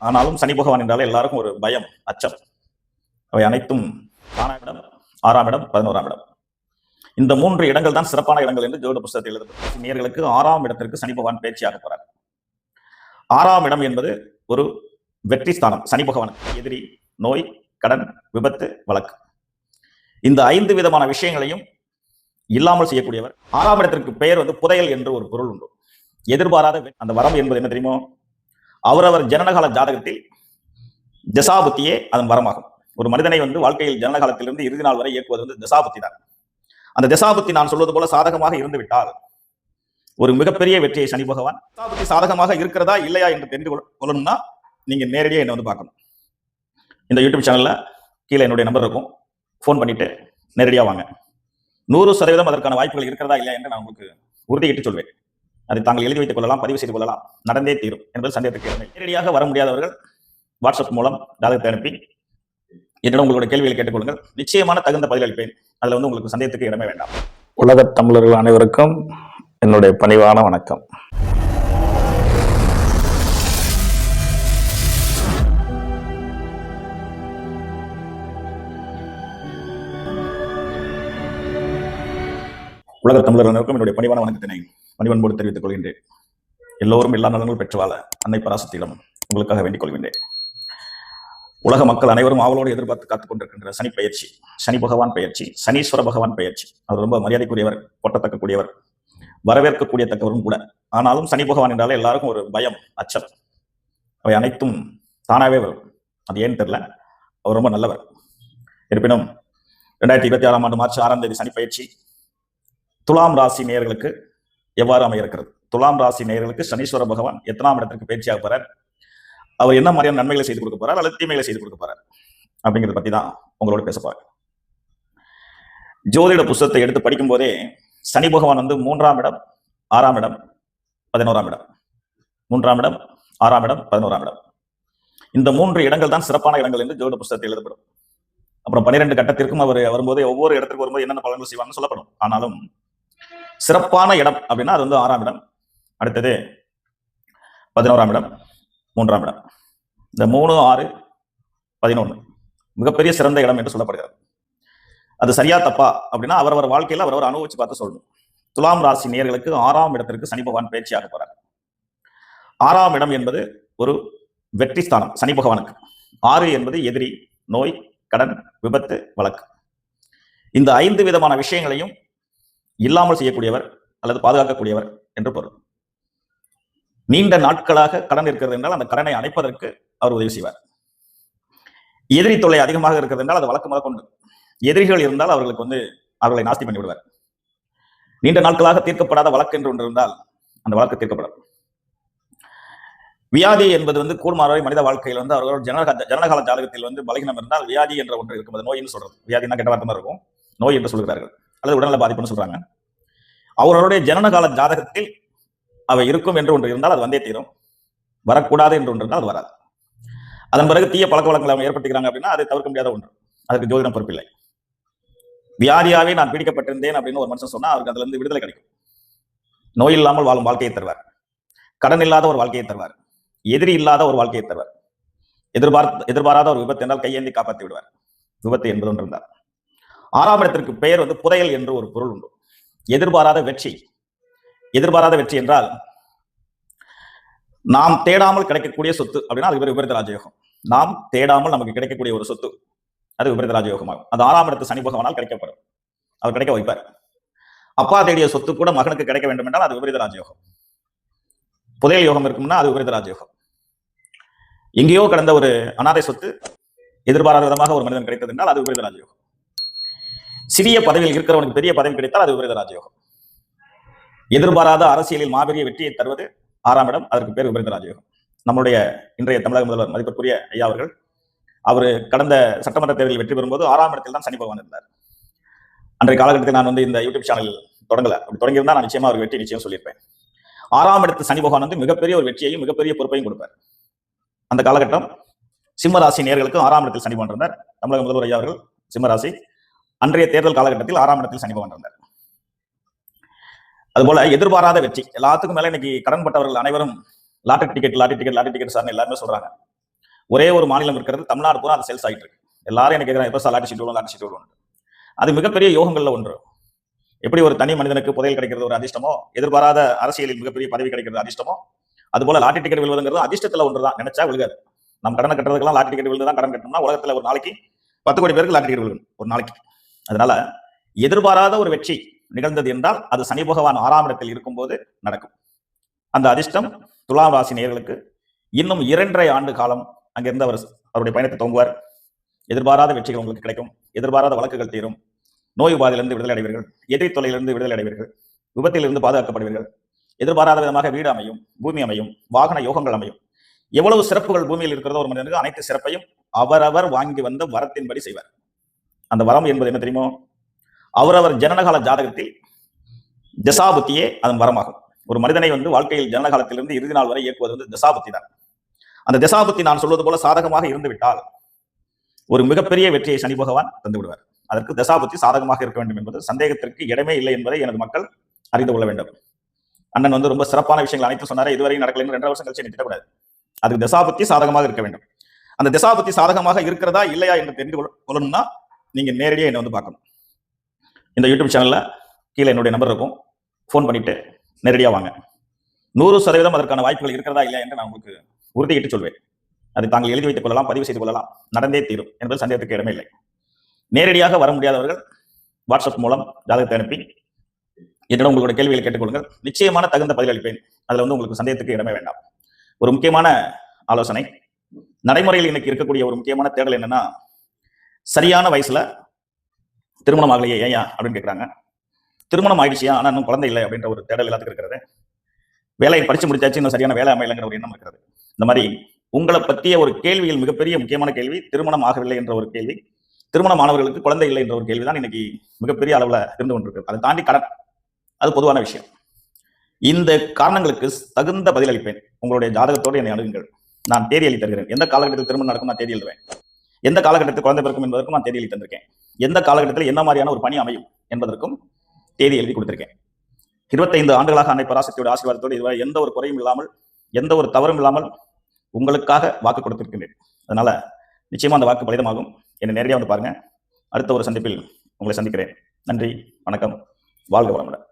ஆனாலும் சனி பகவான் என்றாலே எல்லாருக்கும் ஒரு பயம், அச்சம். அவை அனைத்தும் 4ஆம் இடம், 6ஆம் இடம், 11ஆம் இடம். இந்த 3 இடங்கள் தான் சிறப்பான இடங்கள் என்று ஜோதிட புத்தகத்தில் எழுதப்பட்டது. நேயர்களுக்கு 6ஆம் இடத்திற்கு சனி பகவான் பேச்சியாக போறார். 6ஆம் இடம் என்பது ஒரு வெற்றி ஸ்தானம். சனி பகவானுக்கு எதிரி, நோய், கடன், விபத்து, வழக்கு, இந்த 5 விதமான விஷயங்களையும் இல்லாமல் செய்யக்கூடியவர். 6ஆம் இடத்திற்கு பெயர் புதையல் என்று ஒரு பொருள் உண்டு. எதிர்பாராத அந்த வரம் என்பது என்ன தெரியுமோ? அவரவர் ஜனனகால ஜாதகத்தில் தசாபுத்தியே அதன் வரமாகும். ஒரு மனிதனை வாழ்க்கையில் ஜனனகாலத்திலிருந்து இறுதி நாள் வரை இயக்குவது தசாபுத்தி தான். அந்த தசாபுத்தி நான் சொல்வது போல சாதகமாக இருந்து விட்டால் ஒரு மிகப்பெரிய வெற்றியை சனி பகவான். தசாபுத்தி சாதகமாக இருக்கிறதா இல்லையா என்று தெரிந்து கொள்ளணும்னா நீங்க நேரடியாக என்ன பார்க்கணும். இந்த யூடியூப் சேனல்ல கீழே என்னுடைய நம்பர் இருக்கும். போன் பண்ணிட்டு நேரடியாக வாங்க. 100% அதற்கான வாய்ப்புகள் இருக்கிறதா இல்லையா என்று நான் உங்களுக்கு உறுதியிட்டு சொல்வேன். அதை தாங்கள் எழுதி வைத்துக் கொள்ளலாம், பதிவு செய்து கொள்ளலாம், நடந்தே தீரும் என்பது சந்தேகத்துக்கு இடமே. நேரடியாக வர முடியாதவர்கள் வாட்ஸ்அப் மூலம் ஜாதகத்தை அனுப்பி என்னிடம் உங்களுடைய கேள்விகளை கேட்டுக்கொள்ளுங்கள். நிச்சயமான தகுந்த பதில் அளிப்பேன். அதுல உங்களுக்கு சந்தேகத்துக்கு இடமே வேண்டாம். உலக தமிழர்கள் அனைவருக்கும் என்னுடைய பணிவான வணக்கம். உலக தமிழர் அனைவருக்கும் என்னுடைய பணிவான வணக்கத்தினை பணிவன்போடு தெரிவித்துக் கொள்கின்றேன். எல்லோரும் எல்லா நலன்கள் பெற்று வாழ அன்னை பராசக்தியிடம் உங்களுக்காக வேண்டிக் கொள்கின்றேன். உலக மக்கள் அனைவரும் ஆவலோடு எதிர்பார்த்து காத்துக் கொண்டிருக்கின்ற சனி பயிற்சி, சனி பகவான் பயிற்சி, சனீஸ்வர பகவான் பயிற்சி. அவர் ரொம்ப மரியாதைக்குரியவர், போட்டத்தக்கக்கூடியவர், வரவேற்கக்கூடியத்தக்கவரும் கூட. ஆனாலும் சனி பகவான் என்றாலே எல்லாருக்கும் ஒரு பயம், அச்சம். அவை அனைத்தும் தானாவே வரும். அது ஏன்னு தெரியல. அவர் ரொம்ப நல்லவர். இருப்பினும் 2026ஆம் ஆண்டு மார்ச் 6ஆம் தேதி சனி பயிற்சி துலாம் ராசி நேயர்களுக்கு எவ்வாறு அமைய இருக்கிறது? துலாம் ராசி நேயர்களுக்கு சனீஸ்வர பகவான் எத்தனாம் இடத்திற்கு பயிற்சியாக போறார்? அவர் என்ன மாதிரியான நன்மைகளை செய்து கொடுக்க போறார் அல்லது தீமைகளை செய்து கொடுக்க போறார் அப்படிங்கிறத பத்தி தான் உங்களோட பேச போறேன். ஜோதிட புத்தகத்தை எடுத்து படிக்கும் போதே சனி பகவான் 3ஆம் இடம், 6ஆம் இடம், 11ஆம் இடம், 3ஆம் இடம், 6ஆம் இடம், 11ஆம் இடம், இந்த 3 இடங்கள் தான் சிறப்பான இடங்கள் என்று ஜோதிட புத்தகத்தில் எழுதப்படும். அப்புறம் 12 கட்டத்திற்கும் அவர் வரும்போது ஒவ்வொரு இடத்திற்கு வரும்போது என்னென்ன பலன்கள் செய்வாங்கன்னு சொல்லப்படும். ஆனாலும் சிறப்பான இடம் அப்படின்னா அது 6ஆம் இடம், அடுத்தது 11ஆம் இடம், 3ஆம் இடம். இந்த 3, 6, 11 மிகப்பெரிய சிறந்த இடம் என்று சொல்லப்படுகிறது. அது சரியா தப்பா அப்படின்னா அவரவர் வாழ்க்கையில அவரவர் அனுபவிச்சு பார்த்து சொல்லணும். துலாம் ராசி நேயர்களுக்கு 6ஆம் இடத்திற்கு சனி பகவான் பயிற்சியாக போறார். 6ஆம் இடம் என்பது ஒரு வெற்றி ஸ்தானம் சனி பகவானுக்கு. 6 என்பது எதிரி, நோய், கடன், விபத்து, வழக்கு, இந்த 5 விதமான விஷயங்களையும் இல்லாமல் செய்யக்கூடியவர் அல்லது பாதுகாக்கக்கூடியவர் என்று பொருள். நீண்ட நாட்களாக கடன் இருக்கிறது என்றால் அந்த கடனை அடைப்பதற்கு அவர் உதவி செய்வார். எதிரி தொல்லை அதிகமாக இருக்கிறது என்றால் அது வழக்கமாக கொண்டு எதிரிகள் இருந்தால் அவர்களுக்கு அவர்களை நாஸ்தி பண்ணி விடுவார். நீண்ட நாட்களாக தீர்க்கப்படாத வழக்கு என்று ஒன்று இருந்தால் அந்த வழக்கு தீர்க்கப்படும். வியாதி என்பது கூடுமாறவை மனித வாழ்க்கையில் அவர்கள் ஜனனகால ஜாதகத்தில் பலகீனம் இருந்தால் வியாதி என்ற ஒன்று இருக்கும். நோயின்னு சொல்றது, வியாதினா கெட்ட வார்த்தை இருக்கும், நோய் என்று சொல்கிறார்கள் அல்லது உடல்நல பாதிப்புன்னு சொல்றாங்க. அவர்களுடைய ஜனனகால ஜாதகத்தில் அவை இருக்கும் என்று ஒன்று இருந்தால் அது வந்தே தீரும். வரக்கூடாது என்று ஒன்று இருந்தால் அது வராது. அதன் பிறகு தீய பழக்க வழக்கங்கள் ஏற்படுத்திக்கிறாங்க அப்படின்னா அதை தவிர்க்க முடியாத ஒன்று. அதுக்கு ஜோதிடம் பொறுப்பில்லை. வியாதியாவே நான் பீடிக்கப்பட்டிருந்தேன் அப்படின்னு ஒரு மனுஷன் சொன்னா அவருக்கு அதுல இருந்து விடுதலை கிடைக்கும். நோய் இல்லாமல் வாழும் வாழ்க்கையை தருவார், கடன் இல்லாத ஒரு வாழ்க்கையை தருவார், எதிரி இல்லாத ஒரு வாழ்க்கையை தருவார், எதிர்பாராத ஒரு விபத்து என்றால் கையேந்தி காப்பாற்றி விடுவார். விபத்து என்பது ஒன்று இருந்தார். 6ஆம் இடத்திற்கு பெயர் புதையல் என்று ஒரு பொருள் உண்டு. எதிர்பாராத வெற்றி. எதிர்பாராத வெற்றி என்றால் நாம் தேடாமல் கிடைக்கக்கூடிய சொத்து அப்படின்னா அது விபரீத ராஜயோகம். நாம் தேடாமல் நமக்கு கிடைக்கக்கூடிய ஒரு சொத்து அது விபரீத ராஜயோகமாகும். அது 6ஆம் இடத்து சனி பகவானால் கிடைக்கப்படும். அவர் கிடைக்க வைப்பார். அப்பா தேடிய சொத்து கூட மகனுக்கு கிடைக்க வேண்டும் என்றால் அது விபரீத ராஜயோகம். புதையல் யோகம் இருக்கும்னா அது விபரீத ராஜயோகம். எங்கேயோ கடந்த ஒரு அனாதை சொத்து எதிர்பாராத விதமாக ஒரு மனிதன் கிடைத்தது என்றால் அது விபரீத ராஜயோகம். சிறிய பதவியில் இருக்கிறவனுக்கு பெரிய பதவி கிடைத்தால் அது விபரீத ராஜயோகம். எதிர்பாராத அரசியலில் மாபெரிய வெற்றியை தருவது 6ஆம் இடம், அதற்கு பேர் விபரீத ராஜயோகம். நம்முடைய இன்றைய தமிழக முதல்வர் மதிப்பிற்குரிய ஐயா அவர்கள் அவர் கடந்த சட்டமன்ற தேர்தலில் வெற்றி பெறும்போது 6ஆம் இடத்தில் தான் சனி பகவான் இருந்தார். அன்றைய காலகட்டத்தில் நான் இந்த யூடியூப் சேனல் தொடங்கல. அப்படி தொடங்கியிருந்தா நான் நிச்சயமா அவருக்கு வெற்றி நிச்சயம் சொல்லியிருப்பேன். 6ஆம் இடத்து சனி பகவான் மிகப்பெரிய ஒரு வெற்றியையும் மிகப்பெரிய பொறுப்பையும் கொடுப்பார். அந்த காலகட்டம் சிம்ம ராசி நேயர்களுக்கு 6ஆம் இடத்தில் சனி பகவான் இருந்தார். தமிழக முதல்வர் ஐயா அவர்கள் சிம்ம ராசி. அன்றைய தேர்தல் காலகட்டத்தில் 6ஆம் இடத்தில் சனி பகவான் இருந்தார். அதுபோல எதிர்பாராத வெற்றி. எல்லாத்துக்கும் மேல இன்னைக்கு கடன் பட்டவர்கள் அனைவரும் லாட்டரி டிக்கெட் சார்னு எல்லாருமே சொல்றாங்க. ஒரே ஒரு மாநிலம் இருக்கிறது, தமிழ்நாடு பூரா அது சேல்ஸ் ஆகிட்டு இருக்கு. எல்லாரும் என்ன கேட்குறாங்க, எப்போ சார் லாட்டரி சீட் விழுவும். அது மிகப்பெரிய யோகங்கள்ல ஒன்று. எப்படி ஒரு தனி மனிதனுக்கு புதையல் கிடைக்கிறது ஒரு அதிர்ஷ்டமோ, எதிர்பாராத அரசியலில் மிகப்பெரிய பதவி கிடைக்கிறது அதிர்ஷ்டமோ, அதுபோல லாட்டரி டிக்கெட் விழுவதுங்கிறது அதிர்ஷ்டத்துல ஒன்றுதான். நினைச்சா விழுகாது. நம்ம கடனை கட்டுறதுக்கெல்லாம் லாட்டரி டிக்கெட் விழுந்து தான் கடன் கட்டணும்னா உலகத்துல ஒரு நாளைக்கு 10 கோடி பேருக்கு லாட்டரி டிக்கெட் விழுகும் ஒரு நாளைக்கு. அதனால எதிர்பாராத ஒரு வெற்றி நிகழ்ந்தது என்றால் அது சனி பகவான் 6ஆம் இடத்தில் இருக்கும்போது நடக்கும். அந்த அதிர்ஷ்டம் துலாம் ராசி நேயர்களுக்கு இன்னும் 2.5 ஆண்டு காலம் அங்கிருந்து அவருடைய பயணத்தை துவங்குவார். எதிர்பாராத வெற்றிகள் உங்களுக்கு கிடைக்கும். எதிர்பாராத வழக்குகள் தீரும். நோய் உபாதையிலிருந்து விடுதலை அடைவீர்கள். எதிரி தொல்லையிலிருந்து விடுதலை அடைவீர்கள். விபத்திலிருந்து பாதுகாக்கப்படுவீர்கள். எதிர்பாராத விதமாக வீடு அமையும், பூமி அமையும், வாகன யோகங்கள் அமையும். எவ்வளவு சிறப்புகள் பூமியில் இருக்கிறதோ ஒரு மனிதனுக்கு அனைத்து சிறப்பையும் அவரவர் வாங்கி வந்த வரத்தின்படி செய்வார். அந்த வரம் என்பது என்ன தெரியுமோ? அவரவர் ஜனனகால ஜாதகத்தில் தசாபுத்தியே அதன் வரமாகும். ஒரு மனிதனை வாழ்க்கையில் ஜனனகாலத்திலிருந்து இறுதி நாள் வரை இயக்குவது தசாபுத்தி தான். அந்த தசாபுத்தி நான் சொல்வது போல சாதகமாக இருந்து விட்டால் ஒரு மிகப்பெரிய வெற்றியை சனி பகவான் தந்து விடுவார். அதற்கு தசாபுத்தி சாதகமாக இருக்க வேண்டும் என்பது சந்தேகத்திற்கு இடமே இல்லை என்பதை எனது மக்கள் அறிந்து கொள்ள வேண்டும். அண்ணன் ரொம்ப சிறப்பான விஷயங்கள் அனைத்து சொன்னாரே, இதுவரை நடக்கல, 2 வருஷம் கழிச்சு நிறுத்தக்கூடாது. அதுக்கு தசாபுத்தி சாதகமாக இருக்க வேண்டும். அந்த தசாபுத்தி சாதகமாக இருக்கிறதா இல்லையா என்று தெரிந்து கொள்ளணும்னா நீங்க நேரடியாக என்ன பார்க்கணும். இந்த யூடியூப் சேனல்ல கீழே என்னுடைய நம்பர் இருக்கும். ஃபோன் பண்ணிட்டு நேரடியாக வாங்க. 100% அதற்கான வாய்ப்புகள் இருக்கிறதா இல்லையா என்று நான் உங்களுக்கு உறுதியிட்டு சொல்வேன். அதை தாங்கள் எழுதி வைத்துக் கொள்ளலாம், பதிவு செய்து கொள்ளலாம். நடந்தே தீரும் என்பது சந்தேகத்துக்கு இடமே இல்லை. நேரடியாக வர முடியாதவர்கள் வாட்ஸ்அப் மூலம் ஜாதகத்தை அனுப்பி என்னிடம் உங்களுடைய கேள்விகளை கேட்டுக்கொள்ளுங்கள். நிச்சயமான தகுந்த பதில் அளிப்பேன். அதுல உங்களுக்கு சந்தேகத்துக்கு இடமே வேண்டாம். ஒரு முக்கியமான ஆலோசனை, நடைமுறையில் இன்னைக்கு இருக்கக்கூடிய ஒரு முக்கியமான தேடல் என்னன்னா, சரியான வயசுல திருமணம் ஆகலையே ஏயா அப்படின்னு கேட்குறாங்க. திருமணம் ஆயிடுச்சியா ஆனா இன்னும் குழந்தை இல்லை அப்படின்ற ஒரு தேடல் எல்லாத்துக்கும் இருக்கிறது. வேலையை படிச்சு முடிச்சாச்சு, இன்னும் சரியான வேலை அமையலைங்கிற ஒரு எண்ணம் இருக்கிறது. இந்த மாதிரி உங்களை பற்றிய ஒரு கேள்வியில் மிகப்பெரிய முக்கியமான கேள்வி திருமணம் ஆகவில்லை என்ற ஒரு கேள்வி, திருமணமானவர்களுக்கு குழந்தை இல்லை என்ற ஒரு கேள்விதான் இன்னைக்கு மிகப்பெரிய அளவுல இருந்து கொண்டிருக்கு. அதை தாண்டி கடன், அது பொதுவான விஷயம். இந்த காரணங்களுக்கு தகுந்த பதில் அளிப்பேன். உங்களுடைய ஜாதகத்தோடு என்னை அணுகுங்கள். நான் தேதி எழுதி தருகிறேன். எந்த காலகட்டத்தில் திருமணம் நடக்கும் நான் தேதி எழுதுவேன். எந்த காலகட்டத்தில் குழந்தை பிறக்கும் என்பதற்கும் நான் தேதி எழுதி தந்திருக்கேன். எந்த காலகட்டத்தில் என்ன மாதிரியான ஒரு பணி அமையும் என்பதற்கும் தேதி எழுதி கொடுத்திருக்கேன். 25 ஆண்டுகளாக அன்னை பராசக்தியோட ஆசீர்வாதத்தோடு இதுவரை எந்த ஒரு குறையும் இல்லாமல், எந்த ஒரு தவறும் இல்லாமல் உங்களுக்காக வாக்கு கொடுத்திருக்கின்றேன். அதனால நிச்சயமா அந்த வாக்கு பலிதமாகும். என்னை நேரடியாக பாருங்க. அடுத்த ஒரு சந்திப்பில் உங்களை சந்திக்கிறேன். நன்றி, வணக்கம், வாழ்க வளமுடன்.